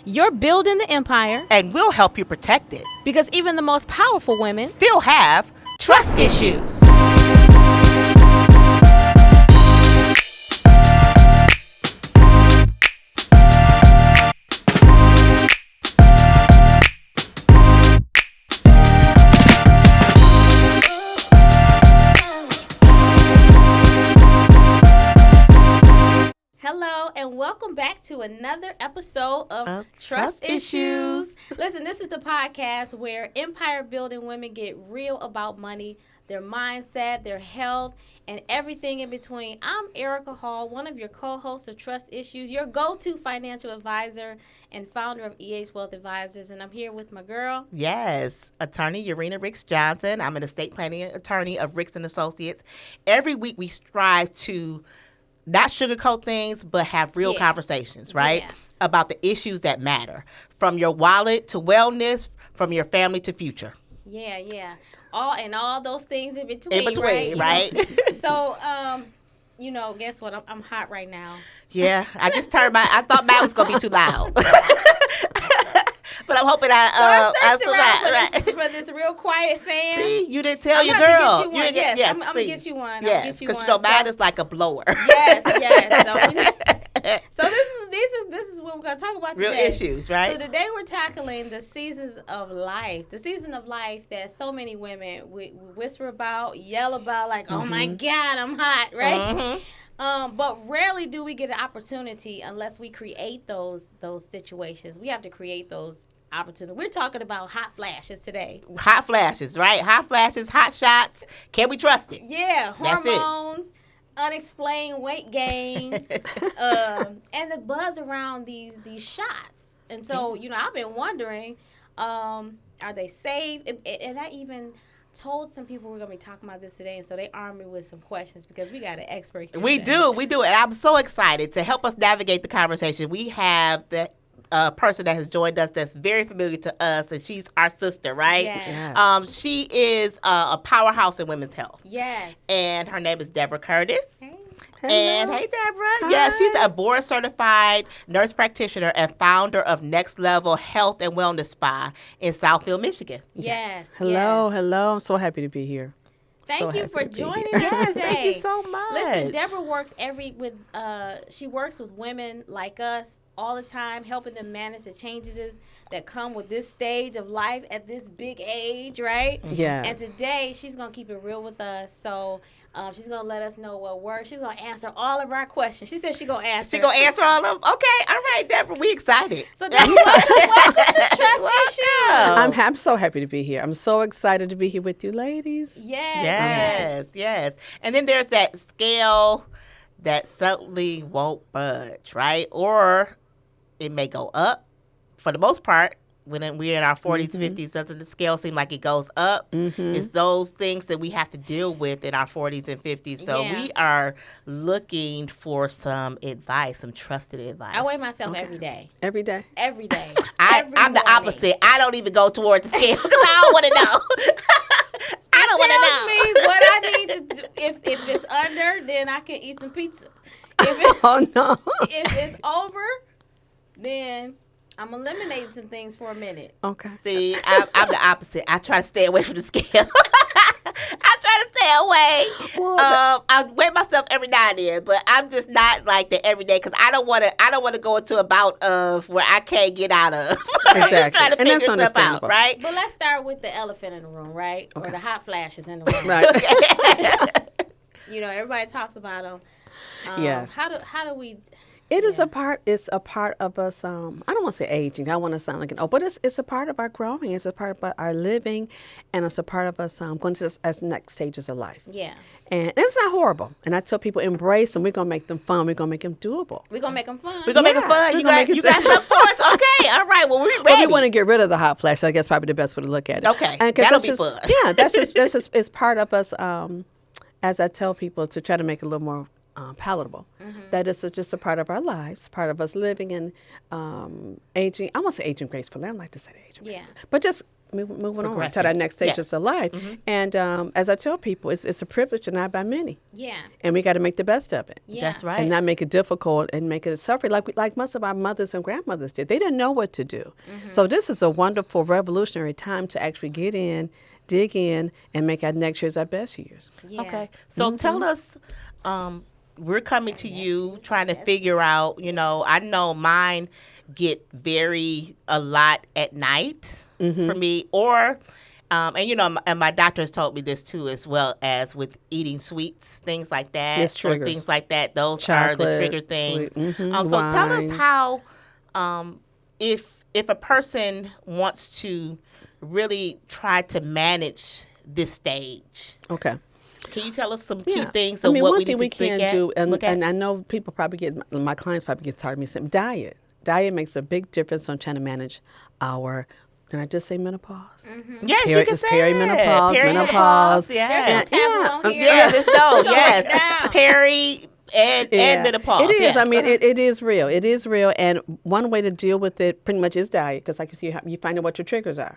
You're building the empire. And we'll help you protect it. Because even the most powerful women still have trust issues. Hello and welcome back to another episode of Trust Issues. Listen, this is the podcast where empire building women get real about money, their mindset, their health, and everything in between. I'm Erica Hall, one of your co-hosts of Trust Issues, your go-to financial advisor and founder of EH Wealth Advisors, and I'm here with my girl. Yes, attorney Urenia Ricks-Johnson. I'm an estate planning attorney of Ricks & Associates. Every week we strive to not sugarcoat things, but have real conversations, right? Yeah. About the issues that matter, from your wallet to wellness, from your family to future. Yeah. All those things in between, right? So, guess what? I'm hot right now. Yeah, I just turned I thought mine was going to be too loud. But I'm hoping for this real quiet fan. See, you didn't tell your girl. I'm going to get you one. Yes, because mine is like a blower. Yes. So this is what we're going to talk about today. Real issues, right? So today we're tackling the seasons of life. The season of life that so many women whisper about, yell about, like, oh my God, I'm hot, right? Mm-hmm. But rarely do we get an opportunity unless we create those situations. We have to create those opportunities. We're talking about hot flashes today. Hot flashes, right? Hot flashes, hot shots. Can we trust it? Yeah, hormones, unexplained weight gain, and the buzz around these shots. And so, I've been wondering, are they safe? And I even told some people we're going to be talking about this today, and so they armed me with some questions because we got an expert here. We do, and I'm so excited to help us navigate the conversation. We have the person that has joined us that's very familiar to us, and she's our sister, right? Yes. She is a powerhouse in women's health. Yes. And her name is Debora Curtis. Hey. Hello. And hey, Debora. Yeah, she's a board-certified nurse practitioner and founder of Next Level Health and Wellness Spa in Southfield, Michigan. Yes. Hello. I'm so happy to be here. Thank you for joining us today. Thank you so much. Listen, Debora works she works with women like us all the time, helping them manage the changes that come with this stage of life at this big age, right? Yes. And today, she's going to keep it real with us. So she's going to let us know what works. She's going to answer all of our questions. She said she's going to answer. She's going to answer all of them? Okay. All right, Debora. We excited. So, Debora, welcome to Trust Issues. I'm so happy to be here. I'm so excited to be here with you ladies. Yes. And then there's that scale that suddenly won't budge, right? Or it may go up. For the most part, when we're in our 40s, 50s, doesn't the scale seem like it goes up? It's those things that we have to deal with in our 40s and 50s. So we are looking for some advice, some trusted advice. I weigh myself every day. Every day? Every day. I'm the opposite. I don't even go toward the scale because I don't want to know. I don't want to know. Me what I need to do. If it's under, then I can eat some pizza. If it's over, then I'm eliminating some things for a minute. Okay. See, I'm the opposite. I try to stay away from the scale. I try to stay away. Well, I weigh myself every now and then, but I'm just not like that every day because I don't want to go into a bout of where I can't get out of. Exactly. Trying to and figure that's stuff understandable. out, right? But let's start with the elephant in the room, right? Okay. Or the hot flashes in the room. Right. Everybody talks about them. Yes. How do we? It's a part of us. I don't want to say aging. I want to sound like an old, but it's a part of our growing. It's a part of our living, and it's a part of us going to as next stages of life. Yeah. And it's not horrible. And I tell people embrace them. We're gonna make them fun. We're gonna make them doable. We're gonna make them fun. We're gonna make them fun. You got stuff for us? Okay. All right. Well, we're ready. But we want to get rid of the hot flash. I guess probably the best way to look at it. Okay. That'll be fun. Yeah. That's just it's part of us. As I tell people, to try to make it a little more palatable. That is just a part of our lives, part of us living and aging. I want to say aging gracefully. I don't like to say aging gracefully. But just moving on Progressing. to that next stage Yes. of life. And as I tell people, it's a privilege and not by many. Yeah. And we got to make the best of it. Yeah. That's right. And not make it difficult and make it suffering like most of our mothers and grandmothers did. They didn't know what to do. So this is a wonderful, revolutionary time to actually get in, dig in, and make our next years our best years. Yeah. Okay. So tell us, we're coming to you trying to figure out, I know mine get a lot at night for me, or, and my doctor has told me this too, as well as with eating sweets, things like that, Yes, or triggers. things like that. Those are the Chocolate, trigger things. sweet, So tell us wines. how, if a person wants to really try to manage this stage. Okay. Can you tell us some key things I of mean, what one we thing need we to think can at? do, Look at? and I know people probably my clients probably get tired of me saying diet. Diet makes a big difference on trying to manage our, can I just say menopause? Yes, you can It's say perimenopause, it. menopause. Yes. There's no taboo on here. Yes, it's no, Go yes. down. Peri and menopause. It is. Yes. I mean, it is real. It is real. And one way to deal with it pretty much is diet, because like you find out what your triggers are.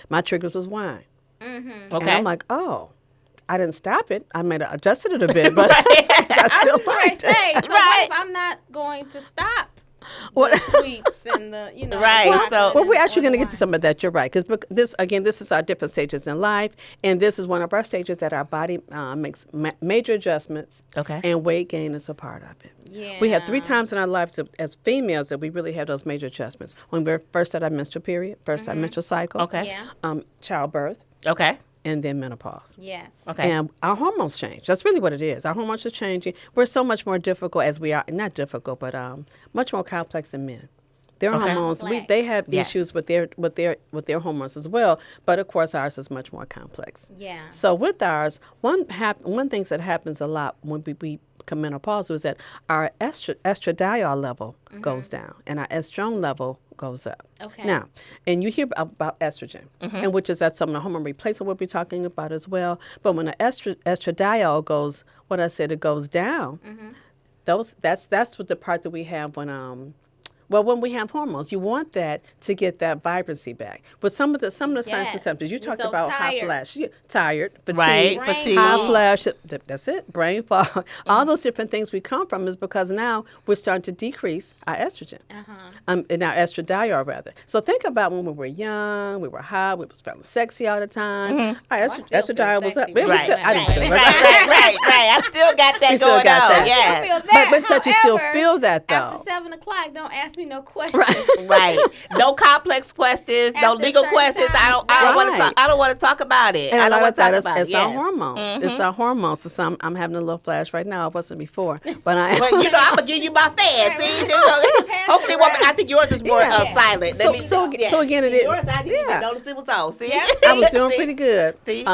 My triggers was wine. And Okay. I'm like, oh, I didn't stop it. I might have adjusted it a bit, but I I still was going liked to it. say, so what if I'm not going to stop the sweets and the, Right, chocolate so- Well, we're and- actually or going to the get to some of that. You're right. Because this is our different stages in life. And this is one of our stages that our body makes major adjustments. Okay. And weight gain is a part of it. We have 3 Yeah. times in our lives as females that we really have those major adjustments. When we're first at our menstrual period, first our menstrual cycle. Okay. Yeah. Childbirth, Okay. and then menopause. Yes. Okay. And our hormones change. That's really what it is. Our hormones are changing. We're so much more difficult as we are, not difficult, but much more complex than men. Their hormones, Complex. they have Yes. issues with their hormones as well. But of course, ours is much more complex. Yeah. So with ours, one thing that happens a lot when we become menopausal is that our estradiol level goes down and our estrone level goes up. Okay. Now, and you hear about estrogen, and which is that some of the hormone replacement we'll be talking about as well. But when the estradiol goes, it goes down. That's what the part that we have when we have hormones, you want that to get that vibrancy back. But some of the signs and Yes. symptoms you You're talked so about, hot tired. flash, tired, fatigue, Right. Brain Fatigue. hot flash. That's it. Brain fog. All those different things we come from is because now we're starting to decrease our estrogen, and our estradiol rather. So think about when we were young, we were hot, we was feeling sexy all the time. Our still estradiol feel was up. sexy, It was right, still- I right, didn't feel it. Right. I still got that You still going got on. that. I Yeah. feel that. But such you still However, feel that though. After 7 o'clock, don't ask me no questions. Right. No complex questions. No After legal certain questions. I don't time. want to Right. talk. I don't want to talk about it. And I a don't lot want of to talk that about is it. our Yes. hormones. It's our hormones. So I'm having a little flash right now. I wasn't before, but I. But I'm gonna give you my fast. See, hopefully, I think yours is more Yeah. silent. So again, it is. Yours, I didn't Yeah. even notice it was on. See, I was doing See? pretty good. See?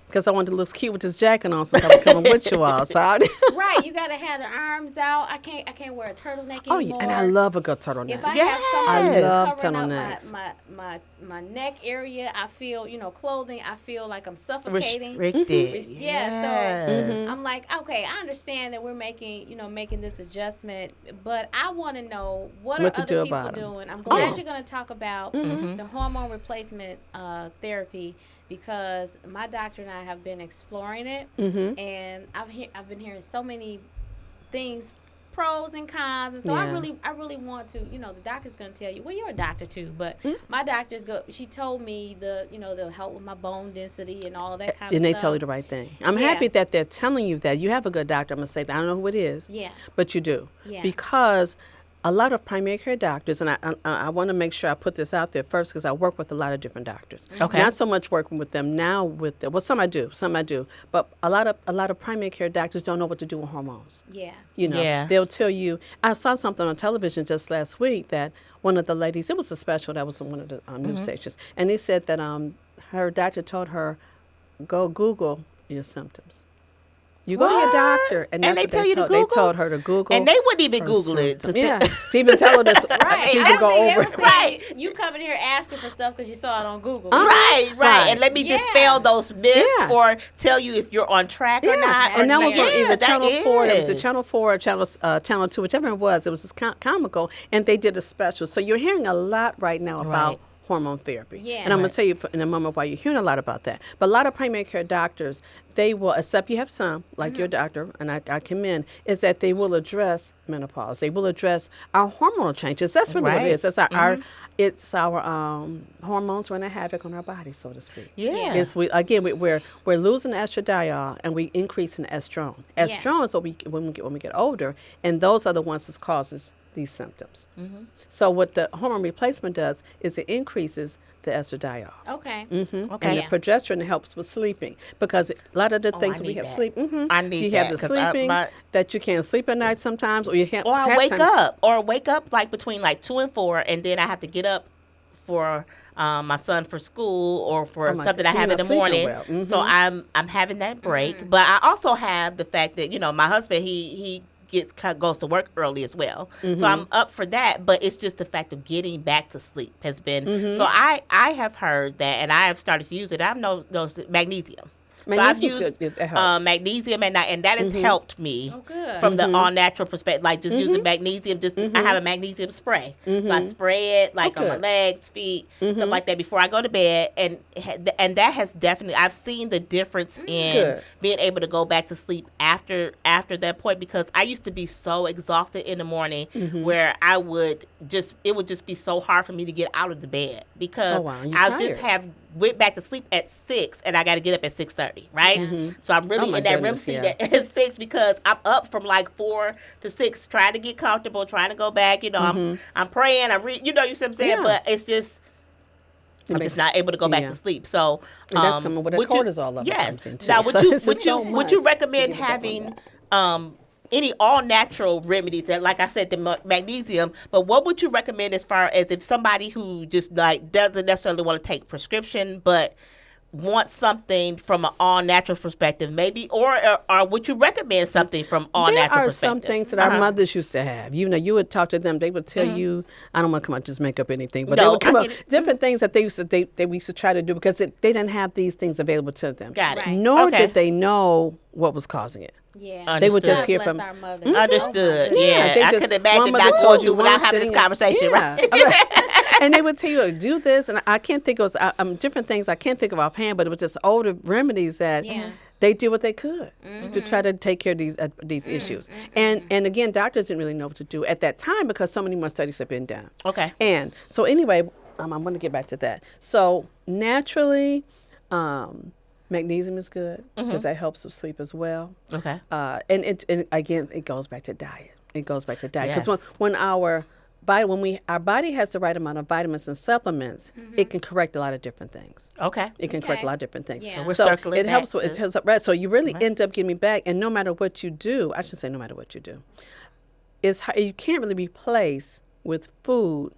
Because I wanted to look cute with this jacket on since I was coming with you all. So Right, you gotta have the arms out. I can't wear a turtleneck oh anymore. yeah, and I love a good turtleneck. If I Yes. have something I love covering up turtlenecks. my neck area, I feel clothing. I feel like I'm suffocating. Restricted. Yeah, so Yes. I'm like, okay, I understand that we're making this adjustment, but I want to know what What are to do other people about 'em. doing. I'm glad Oh. you're going to talk about the hormone replacement therapy, because my doctor and I have been exploring it, and I've been hearing so many things, pros and cons, and so Yeah. I really want to, the doctor's going to tell you, well, you're a doctor too, but my doctor's she told me they'll help with my bone density and all that kind and of they stuff. tell you the right thing. I'm Yeah. happy that they're telling you that. You have a good doctor. I'm going to say that. I don't know who it is. Yeah. But you do. Yeah. Because a lot of primary care doctors, and I want to make sure I put this out there first because I work with a lot of different doctors. Okay. Not so much working with them now some I do, but a lot of primary care doctors don't know what to do with hormones. Yeah. Yeah. They'll tell you. I saw something on television just last week that one of the ladies, it was a special that was on one of the news stations, and they said that her doctor told her, go Google your symptoms. You go to your What? doctor, and that's they what tell you to They Google? told her to Google, And they wouldn't even her Google it. symptoms. Yeah, to even tell her this, Right. to even go I over think it. they were saying, you come in here asking for stuff because you saw it on Google. Right. Right. And let me Yeah. dispel those myths Yeah. or tell you if you're on track or not. and that was on Yeah, either that Channel 4, it was a is. Channel 4 or Channel 2, whichever it was. It was just comical, and they did a special. So you're hearing a lot right now about Right. hormone therapy. Yeah. And I'm going to tell you in a moment why you're hearing a lot about that. But a lot of primary care doctors, they will, except you have some, like your doctor, and I commend, is that they will address menopause. They will address our hormonal changes. That's really what it is. It's our hormones running havoc on our body, so to speak. Yeah. It's we're losing estradiol and we increasing estrone. Estrone is what when we get older, and those are the ones that causes these symptoms. So what the hormone replacement does is it increases the estradiol. Okay. Okay. And the progesterone helps with sleeping, because a lot of the things we have that. sleep. I need you that, have the 'cause sleeping that you can't sleep at night sometimes, or you can't. Or I have wake up like between like 2 and 4, and then I have to get up for my son for school or for something I have in the morning. Well. So I'm having that break. But I also have the fact that, you know, my husband, he goes to work early as well. So I'm up for that, but it's just the fact of getting back to sleep has been. So I have heard that, and I have started to use it. I've noticed magnesium. So I've used magnesium, and that has helped me from the all-natural perspective. Like just using magnesium, I have a magnesium spray. So I spray it like on my legs, feet, stuff like that before I go to bed. And that has definitely, I've seen the difference in being able to go back to sleep after that point, because I used to be so exhausted in the morning where it would just be so hard for me to get out of the bed, because I just went back to sleep at 6 and I got to get up at 6:30, right? So I'm really in that REM sleep at 6, because I'm up from like 4 to 6 trying to get comfortable, trying to go back. You know, I'm praying, you know, you see what I'm saying? But it's just, I'm just not able to go back to sleep. So and that's coming with the cortisol level. Yes. Comes in Now, too. would you recommend having any all-natural remedies, that, like I said, the magnesium, but what would you recommend as far as if somebody who just like doesn't necessarily want to take prescription but wants something from an all-natural perspective, maybe, or would you recommend something from all-natural perspective? There are some things that our mothers used to have. You know, you would talk to them, they would tell you, I don't want to come out just make up anything, but they would come up different things that we used to try to do, because they didn't have these things available to them. Got it. Right. Nor did they know what was causing it. Yeah, they would just hear bless from our mothers. Understood. I could imagine not told you without having this conversation, right? And they would tell you, do this, and I can't think of different things I can't think of offhand, but it was just older remedies that they did what they could to try to take care of these issues. And again, doctors didn't really know what to do at that time, because so many more studies have been done. Okay. And so anyway, I'm going to get back to that. So naturally, magnesium is good, because that helps with sleep as well. Okay. And again, it goes back to diet. Because when our body has the right amount of vitamins and supplements, it can correct a lot of different things. Okay. It can correct a lot of different things. Yeah. So we're circling it helps with so you really end up getting back, and no matter what you do, I should say no matter what you do, you can't really replace with food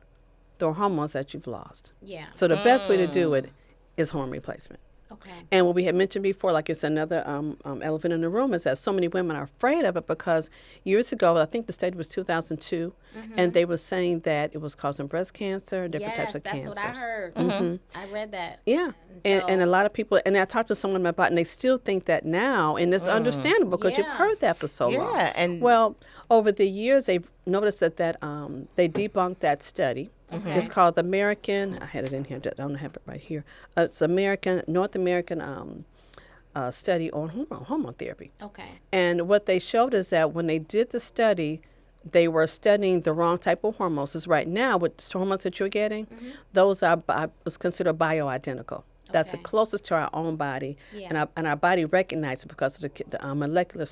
the hormones that you've lost. Yeah. So the best way to do it is hormone replacement. Okay. And what we had mentioned before, like it's another elephant in the room, is that so many women are afraid of it, because years ago, I think the study was 2002, and they were saying that it was causing breast cancer, different types of cancers. Yes, that's what I heard. I read that. Yeah. And a lot of people, and I talked to someone about it, and they still think that now, and it's understandable, because you've heard that for so long. Yeah. And well, over the years, they've noticed that they debunked that study. Okay. It's called the American, I had it in here, I don't have it right here. It's North American study on hormone therapy. Okay. And what they showed is that when they did the study, they were studying the wrong type of hormones. Because right now, with the hormones that you're getting, those was considered bioidentical. That's the closest to our own body, and our body recognizes it because of the molecular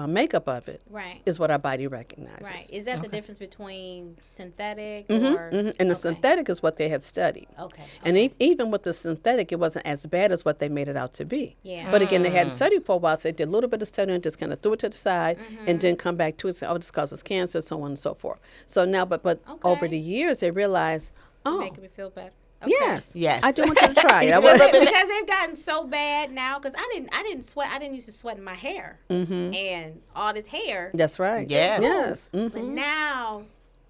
makeup of it. Right. Is what our body recognizes. Right. Is that the difference between synthetic or? And the synthetic is what they had studied. Okay. And even with the synthetic, it wasn't as bad as what they made it out to be. Yeah. But again, they hadn't studied for a while, so they did a little bit of studying and just kind of threw it to the side, and then come back to it and say, oh, this causes cancer, so on and so forth. So now, but over the years, they realized, making me feel better. Okay. Yes. I do want you to try it. Because they've gotten so bad now. Because I didn't sweat. I didn't used to sweat in my hair, and all this hair. That's right. Yes. But now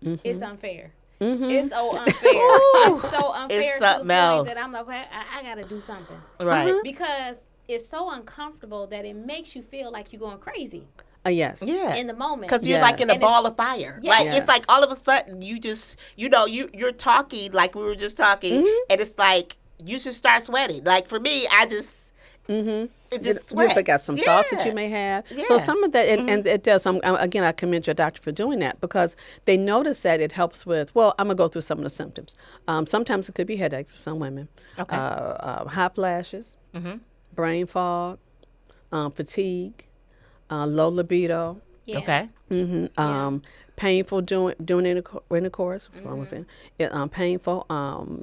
it's unfair. It's so unfair. It's so unfair to the point that I'm like, I gotta do something, right? Because it's so uncomfortable that it makes you feel like you're going crazy. Yes. Yeah. in the moment. Because you're like in a And ball of fire. Yes. Like, Yes. it's like all of a sudden you just, you're talking like we were just talking. And it's like, you just start sweating. Like, for me, I just, it just You sweat. forgot some thoughts that you may have. So Yeah. some of that, and it does. Again, I commend your doctor for doing that because they notice that it helps with, well, I'm going to go through some of the symptoms. Sometimes it could be headaches for some women. Okay. Hot flashes, brain fog, fatigue, low libido, Yeah. Okay. painful during intercourse. What was it? Painful.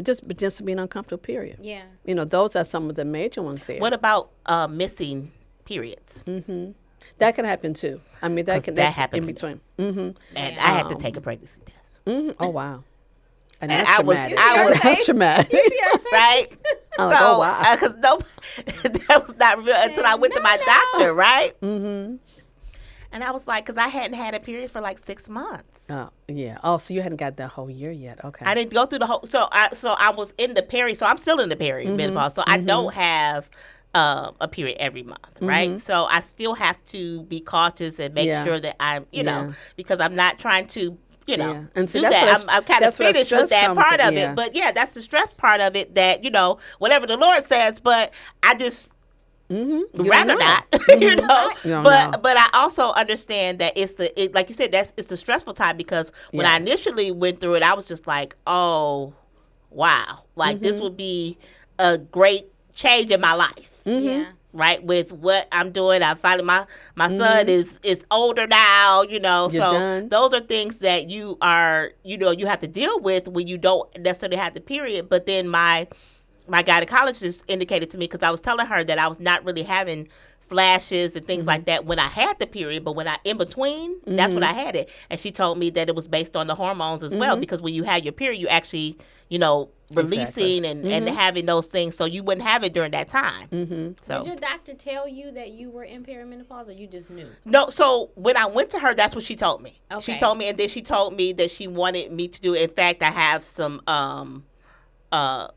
Just being uncomfortable. Period. Yeah. Those are some of the major ones there. What about missing periods? That can happen too. I mean, that 'Cause can that happened in to between. And I had to take a pregnancy test. Oh wow. And And that's I was- traumatic. I was- That's traumatic. Right? I'm like, oh, wow. Because that was not real until I went to my doctor, right? And I was like, because I hadn't had a period for like 6 months. Oh yeah. Oh, so you hadn't got that whole year yet? Okay. I didn't go through the whole. So I was in the peri. So I'm still in the menopause. So I don't have a period every month, right? So I still have to be cautious and make Yeah. sure that I'm, Yeah. because I'm not trying to, Yeah. And see, do that's that. where I'm kind of that's where finished with stress that comes part in, of yeah. it. But yeah, that's the stress part of it. That whatever the Lord says. But I just. You don't Rather know. not, You don't know. but I also understand that like you said, it's the stressful time because when I Yes. initially went through it, I was just like, oh, wow, like this would be a great change in my life, Yeah. right? With what I'm doing, I finally my son is older now, so done. those are things that you are, you have to deal with when you don't necessarily have the period. But then my gynecologist indicated to me, because I was telling her that I was not really having flashes and things like that when I had the period, but when I in between, that's when I had it. And she told me that it was based on the hormones as well, because when you have your period, you actually, releasing and having those things, so you wouldn't have it during that time. So Did your doctor tell you that you were in perimenopause, or you just knew? no, so when I went to her, that's what she told me. She Okay. told me, and then she told me that she wanted me to do. In fact, I have some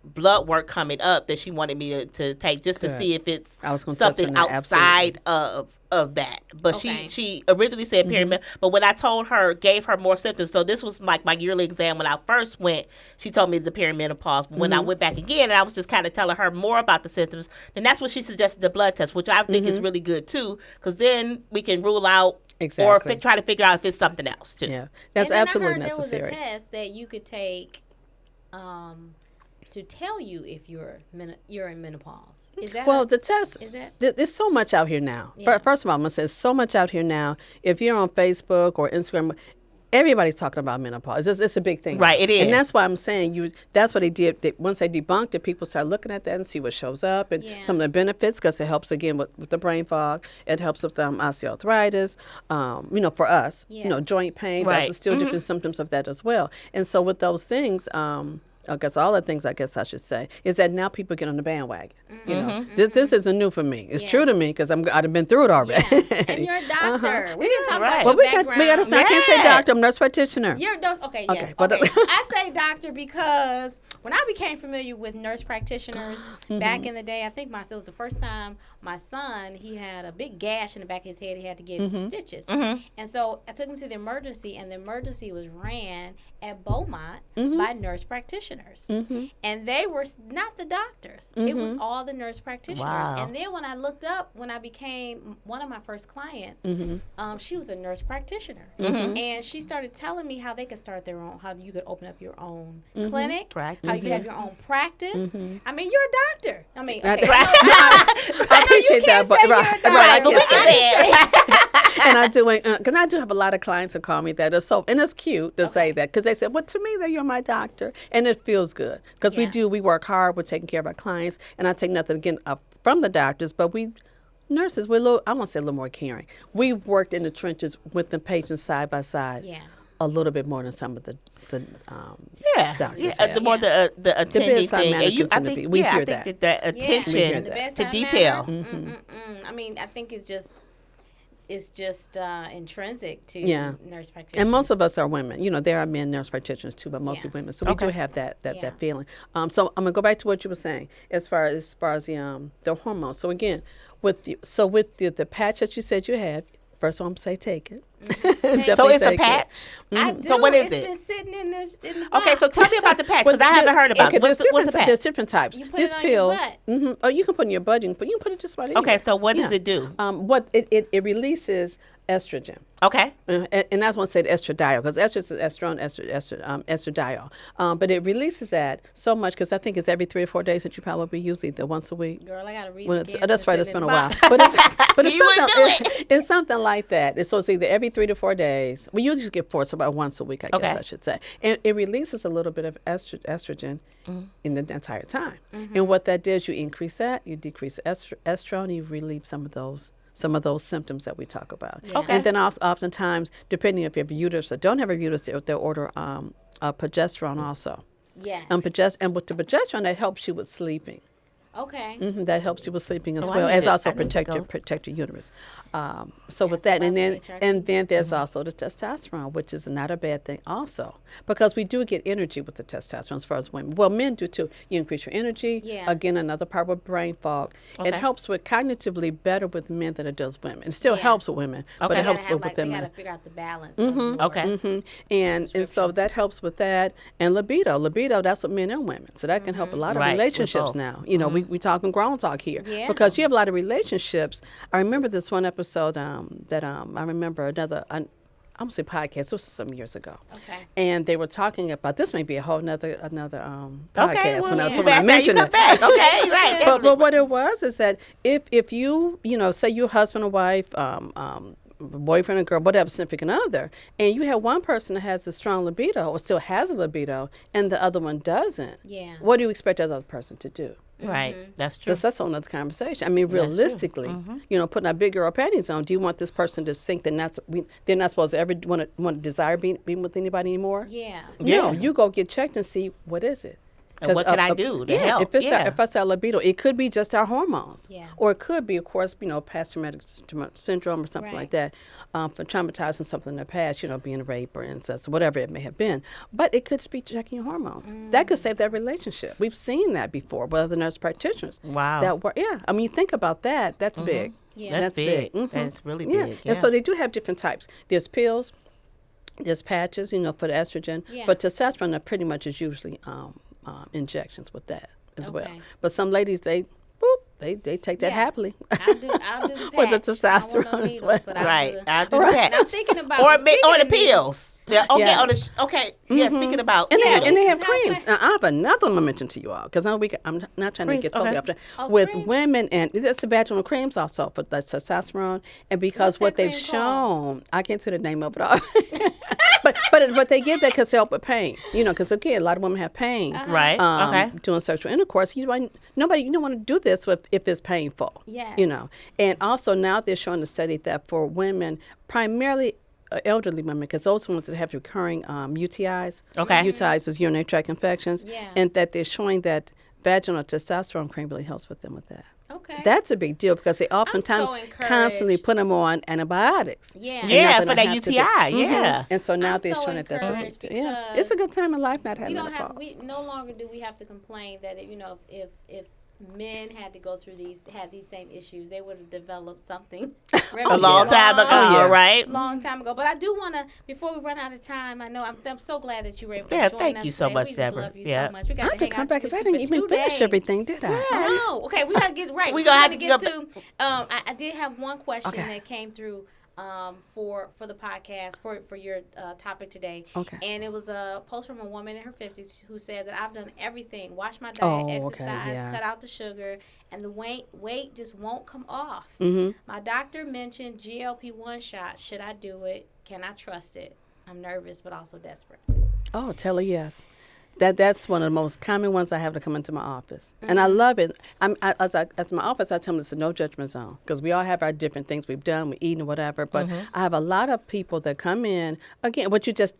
blood work coming up that she wanted me to take just to Good. see if it's I was gonna touch something on that, outside of that. But Okay. she originally said period, but when I told her, gave her more symptoms. So this was like my yearly exam when I first went. She told me the perimenopause. But when I went back again, and I was just kind of telling her more about the symptoms, then that's when she suggested the blood test, which I think is really good too, because then we can rule out Exactly. or try to figure out if it's something else too. Yeah. That's And then absolutely I heard necessary. There was a test that you could take to tell you if you're in menopause. Is that Well, the test, is that? there's so much out here now. Yeah. First of all, I'm going to say there's so much out here now. If you're on Facebook or Instagram, everybody's talking about menopause. It's a big thing. Right, it is. And that's why I'm saying that's what they did. Once they debunked it, people started looking at that and see what shows up and Yeah. some of the benefits, because it helps, again, with the brain fog. It helps with osteoarthritis, for us, Yeah. joint pain. Right. There's still different symptoms of that as well. And so with those things, I guess all the things I should say is that now people get on the bandwagon. This isn't new for me. It's Yeah. true to me because I've been through it already. Yeah. And you're a doctor. We didn't talk Right. about Well, your we got background. to. I can't say Yeah. doctor. I'm nurse practitioner. You're okay, yes. Okay, but- Okay. I say doctor because when I became familiar with nurse practitioners back in the day, I think it was the first time my son, he had a big gash in the back of his head. He had to get stitches. And so I took him to the emergency, and the emergency was ran at Beaumont by nurse practitioners. And they were not the doctors. It was all the nurse practitioners. Wow. And then when I looked up, when I became one of my first clients, she was a nurse practitioner. And she started telling me how they could start their own, how you could open up your own clinic, Practice. how you could have your own practice. I mean, you're a doctor. I mean, okay. I appreciate that, but say you're a right, doctor, I but we can't can say say it. and I do, because I do have a lot of clients who call me that. And it's cute to say that, because they say, well, to me, that you're my doctor. And it feels good, because Yeah. we work hard, we're taking care of our clients, and I take nothing again from the doctors, but nurses, we're I want to say a little more caring. We've worked in the trenches with the patients side by side. Yeah. A little bit more than some of the doctors. The more the attending bedside thing, manner and I continue to think be. We hear I that. think that attention We hear The that. to bedside detail. manner, I mean, I think it's just intrinsic to Yeah. nurse practitioners. And most of us are women. There are men nurse practitioners too, but mostly Yeah. women. So we do have that Yeah. feeling. So I'm gonna go back to what you were saying as far as the hormones. So again, with the patch that you said you had, First one, say take it. So it's a patch? I do. So what is It's it? been sitting in the box. Okay, so tell me about the patch, because I haven't heard about it. What's a patch? There's different types. You put There's it on pills. your butt. Oh, you can put it in your butt. You can put it just about anywhere. Okay, so what does it do? What it releases estrogen. Okay. And that's when I said estradiol, because estrogen is estradiol. But it releases that so much, because I think it's every 3 or 4 days that you probably use either once a week. Girl, I got to read Well, again. that's right. It's been a while. Box. But it's You would something. It's something like that. So it's either every 3 to 4 days. We usually get 4, so about once a week, I guess I should say. And it releases a little bit of estrogen in the entire time. And what that does, you increase that, you decrease estrone, you relieve some of those symptoms that we talk about. Yeah. Okay. And then also, oftentimes, depending if you have a uterus or don't have a uterus, they'll order progesterone also. Yes. And with the progesterone, that helps you with sleeping. Okay. That helps you with sleeping as Oh, I well, need as to- also I need to protect your uterus. So with Yes, that, I and love then HRT. and then there's also the testosterone, which is not a bad thing also, because we do get energy with the testosterone as far as women. Well, men do too. You increase your energy. Yeah. Again, another part with brain fog. It Okay. helps with cognitively better with men than it does women. It still Yeah. helps with women, but Okay. it helps with They women. got to figure out the balance. Okay. And so that helps with that. And libido, that's what men and women. So that can help a lot of Right, with relationships both. now. You know, we talking grown talk here. Yeah. Because you have a lot of relationships. I remember this one episode that I remember another, I'm going to say podcast. This was some years ago. Okay. And they were talking about, this may be a whole another podcast Okay, well, when I you back now, you mentioned come it. back. Okay, right. But what it was is that if you say you're husband or wife, boyfriend or girl, whatever, significant other, and you have one person that has a strong libido or still has a libido and the other one doesn't, Yeah. what do you expect the other person to do? Right, that's true. That's another conversation. I mean, realistically, putting our big girl panties on, do you want this person to think that they're not supposed to ever want to desire being with anybody anymore? Yeah. No, you go get checked and see what is it. And what can I do to help? If it's our libido, it could be just our hormones. Yeah. Or it could be, of course, past traumatic syndrome or something like that, for traumatizing something in the past, being raped or incest, whatever it may have been. But it could be checking your hormones. That could save that relationship. We've seen that before with other nurse practitioners. Wow. I mean, you think about that. That's big. Yeah. That's big. That's really Yeah. big. And so they do have different types. There's pills. There's patches, for the estrogen. Yeah. But testosterone pretty much is usually injections with that as well. Okay. But some ladies, they take that happily. I'll do the patch. With the I don't want no testosterone as needles, well. but I'll Right, do the- I'll do the patch. Now thinking about Or speaking the of needles, pills. Yeah, okay, Yeah. speaking about And, pills. they have How creams. Now, I have another one to mention to you all, because I'm not trying to get totally okay. off Oh, with creams. women, and that's the vaginal creams also for the testosterone, and because What's what that they've cream called? shown, I can't say the name of it all, but they give that because help with pain, because again, a lot of women have pain, Right, okay. doing sexual intercourse. You don't want to do this if it's painful, Yes. and also now they're showing a study that for women, primarily elderly women, because those ones that have recurring UTIs. Okay. UTIs is urinary tract infections. Yeah. And that they're showing that vaginal testosterone cream really helps with them with that. Okay. That's a big deal because they oftentimes constantly encouraged. put them on antibiotics. Yeah. And Yeah, nothing for to that have to UTI, do. yeah. And so now I'm they're so showing that that's a big encouraged deal. Yeah. because It's a good time in life not we having don't have. menopause. We no longer do we have to complain that if men had to go through these same issues, they would have developed something A long time ago, Oh, yeah. right? long time ago. But I do want to, before we run out of time, I know I'm so glad that you were able to Yeah, join thank us you so today. much, We just Deborah. love you Yeah. so much. We I got have to to hang come out back with because I you didn't for even 2 finish days. everything, did I? No. Okay, we got to get right. We We gonna got have to to get go to. I did have one question Okay. that came through for the podcast for your topic today. Okay. And it was a post from a woman in her 50s who said that I've done everything: watch my diet, Oh, okay, exercise, yeah. cut out the sugar, and the weight just won't come off. Mm-hmm. My doctor mentioned GLP-1 shots. Should I do it? Can I trust it? I'm nervous, but also desperate. Oh, tell her yes. That's one of the most common ones I have to come into my office, and I love it. As my office, I tell them it's a no judgment zone because we all have our different things we've done, we eating or whatever. But I have a lot of people that come in again. What you just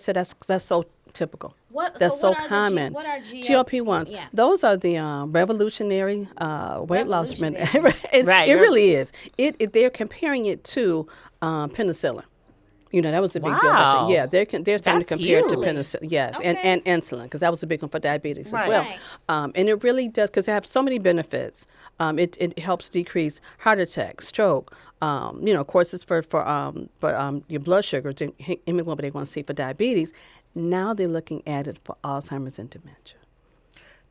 said, that's so typical. That's so common. What are GLP-1s? Yeah. Those are the revolutionary weight loss treatment. It Right. really is. They're comparing it to penicillin. That was a big deal. Wow. Yeah, they're starting to That's compare it to huge. penicillin. Yes, Okay. and insulin because that was a big one for diabetes Right. as well. Right. And it really does because they have so many benefits. It helps decrease heart attack, stroke, courses for your blood sugars and hemoglobin A1C for diabetes. Now they're looking at it for Alzheimer's and dementia.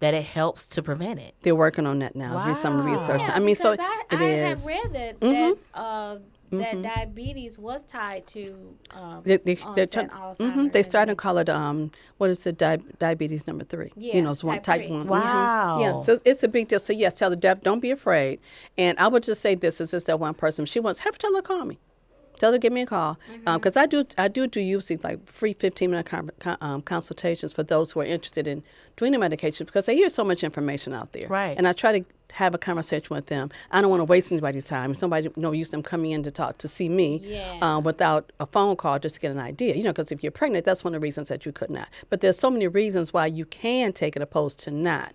That it helps to prevent it. They're working on that now. There's some research. Yeah, I mean, so because it I is. have read that diabetes was tied to onset Alzheimer's. They started to call it what is it? Diabetes number 3. Yeah, it's one type type 3. 1. Wow. Yeah, so it's a big deal. So yes, tell the deaf, don't be afraid. And I would just say this is just that one person. She wants, have her tell her call me. Tell her to give me a call, because I do usually like free 15-minute consultations for those who are interested in doing the medication, because they hear so much information out there. Right. And I try to have a conversation with them. I don't want to waste anybody's time. Somebody use them coming in to see me without a phone call just to get an idea. Because if you're pregnant, that's one of the reasons that you could not. But there's so many reasons why you can take it opposed to not.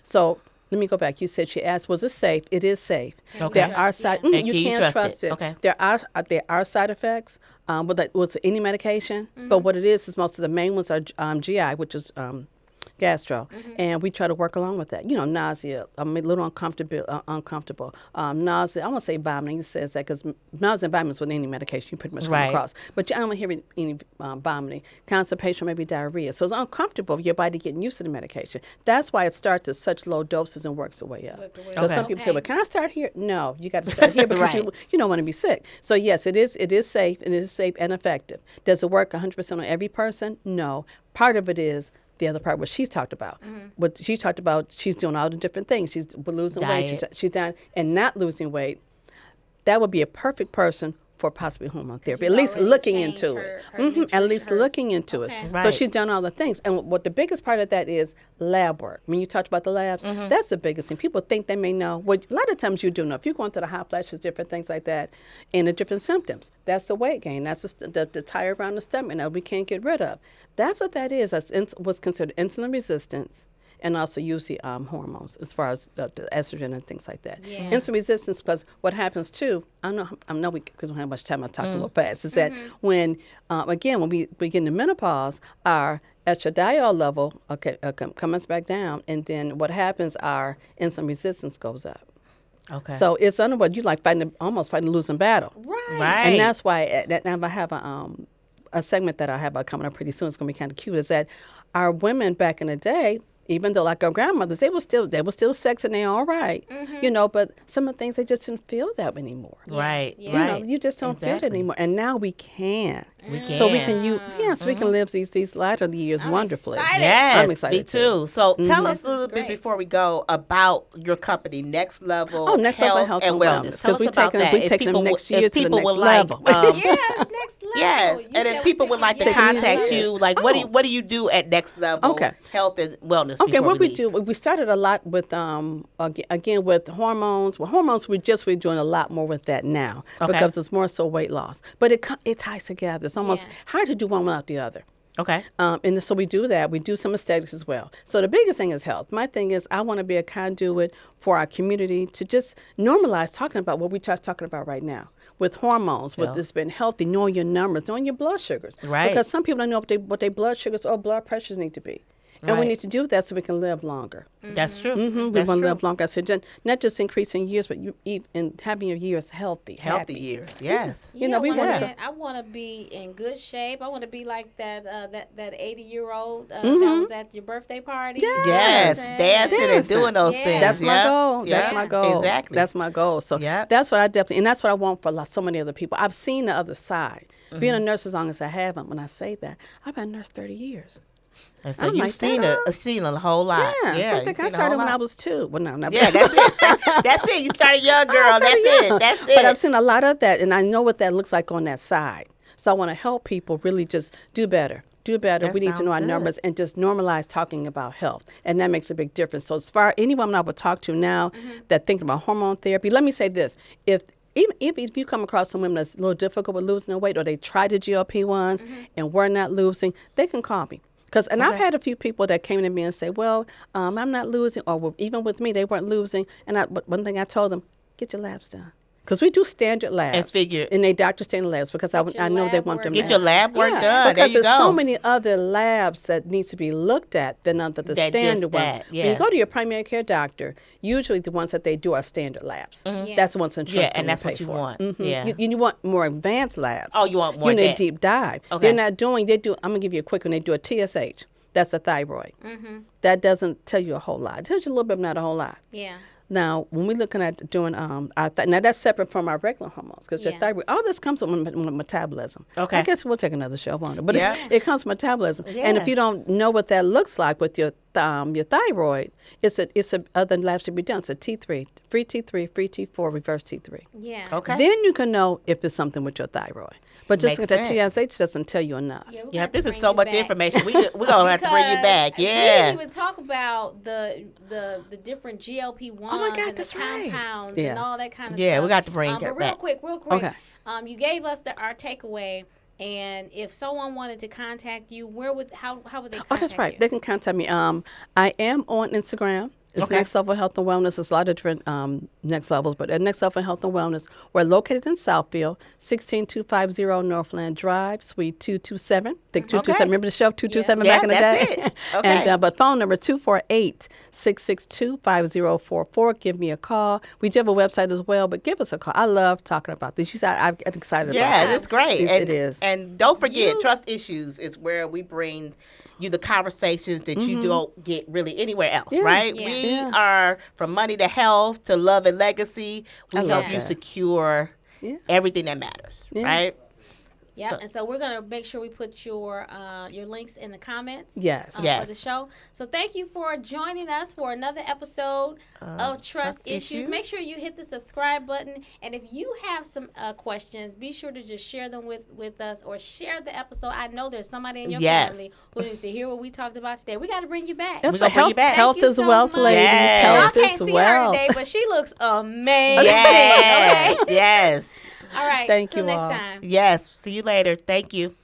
So. Let me go back. You said she asked, was it safe? It is safe. Okay. There are side. And You can you can't trust trust it? it. Okay. There are side effects with any medication, but what it is most of the main ones are GI, which is gastro, and we try to work along with that. Nausea, a little uncomfortable, nausea. I won't say vomiting. He says that because nausea and vomiting is with any medication you pretty much come across. But I don't hear any vomiting. Constipation, maybe diarrhea. So it's uncomfortable for your body getting used to the medication. That's why it starts at such low doses and works its way up. Because some people say, "Well, can I start here?" No, you got to start here because you don't want to be sick. So yes, it is safe, and it is safe and effective. Does it work 100% on every person? No. Part of it is. The other part, what she's talked about. What she talked about, she's doing all the different things. She's losing weight. She's down and not losing weight. That would be a perfect person for possibly hormone therapy. At least looking into it. At least looking into it. Right. So she's done all the things. And what the biggest part of that is lab work. When you talked about the labs, that's the biggest thing. People think they may know. Well, a lot of times you do know. If you're going through the hot flashes, different things like that, and the different symptoms, that's the weight gain. That's the tire around the stomach that we can't get rid of. That's what that is. That's what's considered insulin resistance. And also usually hormones, as far as the estrogen and things like that. Yeah. Insulin resistance, because what happens too, I know because we don't have much time, I talk a little fast, is that when we get into menopause, our estradiol level comes back down, and then what happens, our insulin resistance goes up. Okay. So it's what you like almost fighting a losing battle. Right. And that's why now I have a segment that I have coming up pretty soon. It's going to be kind of cute. Is that our women back in the day, even though like our grandmothers, they were still sex and they're all right, but some of the things they just didn't feel that anymore. Right. You just don't feel it anymore. And now we can. So we can we can live these latter years wonderfully. Excited. Yes, I'm excited me too. So tell us a little bit great. before we go about your company, Next Level Health and Wellness. Tell us about that. We take them next year to the next level. Next level. Yes, and if people would like to contact you, like what do you do at Next Level Health and Wellness? Okay, what we do, we started a lot with again with hormones. Well, hormones we're doing a lot more with that now because it's more so weight loss. But it ties together. It's almost hard to do one without the other. Okay. And so we do that. We do some aesthetics as well. So the biggest thing is health. My thing is I want to be a conduit for our community to just normalize talking about what we're just talking about right now. With hormones, with this being healthy, knowing your numbers, knowing your blood sugars. Right. Because some people don't know what their blood sugars or blood pressures need to be. And we need to do that so we can live longer. That's true. We want to live longer. So not just increasing years, but having your years healthy. Healthy years, yes. We want I want to be in good shape. I want to be like that 80-year-old that was at your birthday party. Yes, dancing and doing those things. That's my goal. Yeah. That's my goal. Exactly. That's my goal. So that's what I definitely, and that's what I want for so many other people. I've seen the other side. Being a nurse as long as I haven't, when I say that, I've been a nurse 30 years. And so you've seen a whole lot. Yeah, I think I started when I was 2. Well, no, not that's it. That's it. You started young, girl. That's it. But I've seen a lot of that, and I know what that looks like on that side. So I want to help people really just do better. We need to know our numbers and just normalize talking about health. And that makes a big difference. So as far as any woman I would talk to now that thinking about hormone therapy, let me say this. If you come across some women that's a little difficult with losing their weight, or they tried the GLP-1s and were not losing, they can call me. I've had a few people that came to me and say, well, I'm not losing, or even with me, they weren't losing. And one thing I told them, get your labs done. Because we do standard labs. And figure. And they doctor standard labs because I know they want them. Get your lab work done. Because there you there's go. so many other labs that need to be looked at than other the standard ones. Yeah. When you go to your primary care doctor, usually the ones that they do are standard labs. That's the ones insurance and that's pay what you for. want. Yeah. You want more advanced labs. Oh, you want more You need a advanced. deep dive. Okay. I'm going to give you a quick one. They do a TSH. That's a thyroid. That doesn't tell you a whole lot. It tells you a little bit, but not a whole lot. Yeah. Now, when we're looking at doing now that's separate from our regular hormones because your thyroid, all this comes with metabolism. Okay. I guess we'll take another show on it, but Yeah. it comes from metabolism. And if you don't know what that looks like with your thyroid, it's other labs to be done. It's a T3, free T4, reverse T3. Yeah. Okay. Then you can know if it's something with your thyroid. But just Makes that sense. TSH doesn't tell you enough. Yeah, Yeah, this is so much information. We're going to have to bring you Because back. We Yeah. didn't even talk about the different GLP-1s Oh my God, and that's the right. compounds Yeah. and all that kind of Yeah, stuff. we got to bring But it real back. quick. Okay. You gave us our takeaway, and if someone wanted to contact you, how would they contact you? Oh, that's right. They can contact me. I am on Instagram. It's Okay. Next Level Health and Wellness. There's a lot of different next levels, but at Next Level Health and Wellness, we're located in Southfield, 16250 Northland Drive, Suite 227. I think 227. Remember the show 227 Yeah, back in the that's day? it. Okay. And but phone number 248-662-5044. Give me a call. We do have a website as well, but give us a call. I love talking about this. You said I'm excited about Yeah, this. it's great. It is. And don't forget, Trust Issues is where we bring you the conversations that you don't get really anywhere else, right? Yeah. We are from money to health to love and legacy. We I help love you that. secure everything that matters, right? Yep, and so we're going to make sure we put your links in the comments Yes. for Yes. the show. So thank you for joining us for another episode of Trust Issues. Make sure you hit the subscribe button. And if you have some questions, be sure to just share them with us or share the episode. I know there's somebody in your family who needs to hear what we talked about today. We got to bring you back. That's We're what gonna bring you back. health Thank you is so wealth, much. ladies. Yes. Y'all Health can't is see her wealth. today, but she looks amazing. Yes, Okay? yes, All right. Thank till you next all. time. yes. See you later. Thank you.